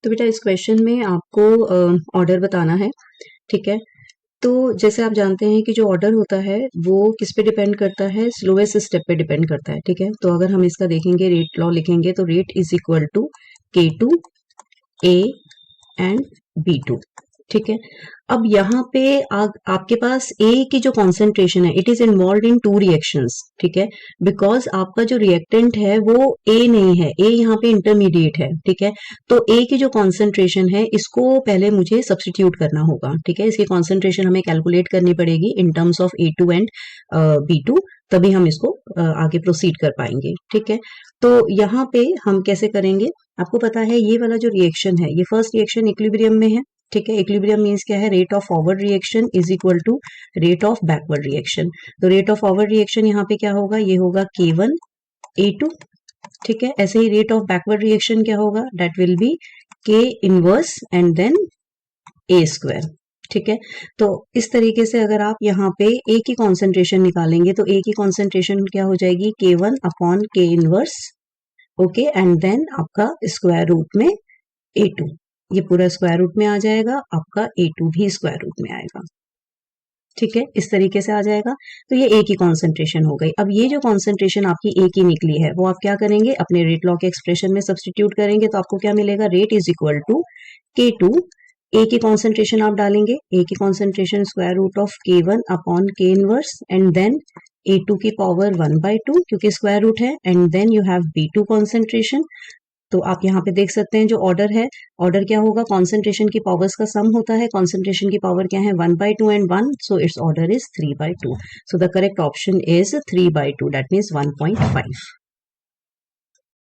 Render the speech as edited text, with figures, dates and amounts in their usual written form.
तो बेटा इस क्वेश्चन में आपको ऑर्डर बताना है, ठीक है। तो जैसे आप जानते हैं कि जो ऑर्डर होता है वो किस पे डिपेंड करता है, स्लोएस्ट स्टेप पे डिपेंड करता है, ठीक है। तो अगर हम इसका देखेंगे, रेट लॉ लिखेंगे तो rate is equal to K2 A and B2, ठीक है। अब यहाँ पे आपके पास A की जो कॉन्सेंट्रेशन है, it is involve in two reactions, ठीक है। बिकॉज आपका जो रिएक्टेंट है वो A नहीं है, A यहाँ पे इंटरमीडिएट है, ठीक है। तो A की जो कॉन्सेंट्रेशन है इसको पहले मुझे सब्सटीट्यूट करना होगा, ठीक है। इसकी कॉन्सेंट्रेशन हमें कैलकुलेट करनी पड़ेगी in terms of A2 and B2, तभी हम इसको आगे प्रोसीड कर पाएंगे, ठीक है। तो यहाँ पे हम कैसे करेंगे, आपको पता है ये वाला जो रिएक्शन है, ये फर्स्ट रिएक्शन इक्विलिब्रियम में है, ठीक है। इक्विलिब्रियम मींस क्या है, rate of forward reaction is equal to rate of backward reaction. तो रेट ऑफ फॉरवर्ड रिएक्शन यहाँ पे क्या होगा, ये होगा K1 A2, ठीक है। ऐसे ही रेट ऑफ बैकवर्ड रिएक्शन क्या होगा, that will be K inverse and then A square, ठीक है। तो इस तरीके से अगर आप यहाँ पे A की कॉन्सेंट्रेशन निकालेंगे तो A की कॉन्सेंट्रेशन क्या हो जाएगी, K1 upon K inverse, okay, and then आपका स्क्वायर रूट में A2, ये पूरा स्क्वायर रूट में आ जाएगा, आपका A2 भी स्क्वायर रूट में आएगा, ठीक है। इस तरीके से आ जाएगा। तो ये A की कॉन्सेंट्रेशन हो गई। अब ये जो कॉन्सेंट्रेशन आपकी A की निकली है वो आप क्या करेंगे, अपने रेट लॉ के एक्सप्रेशन में सब्सटीट्यूट करेंगे तो आपको क्या मिलेगा, rate is equal to K2, A की कॉन्सेंट्रेशन आप डालेंगे, A की concentration square root of K1 upon K inverse and then A2 की पावर 1/2 क्योंकि स्क्वायर रूट है, and then you have B2 concentration. तो आप यहाँ पे देख सकते हैं जो ऑर्डर है, ऑर्डर क्या होगा, कॉन्सेंट्रेशन की पावर्स का सम होता है, कॉन्सेंट्रेशन की पावर क्या है 1/2 and 1, so it's order is 3/2। So the correct option is 3/2, that means 1.5।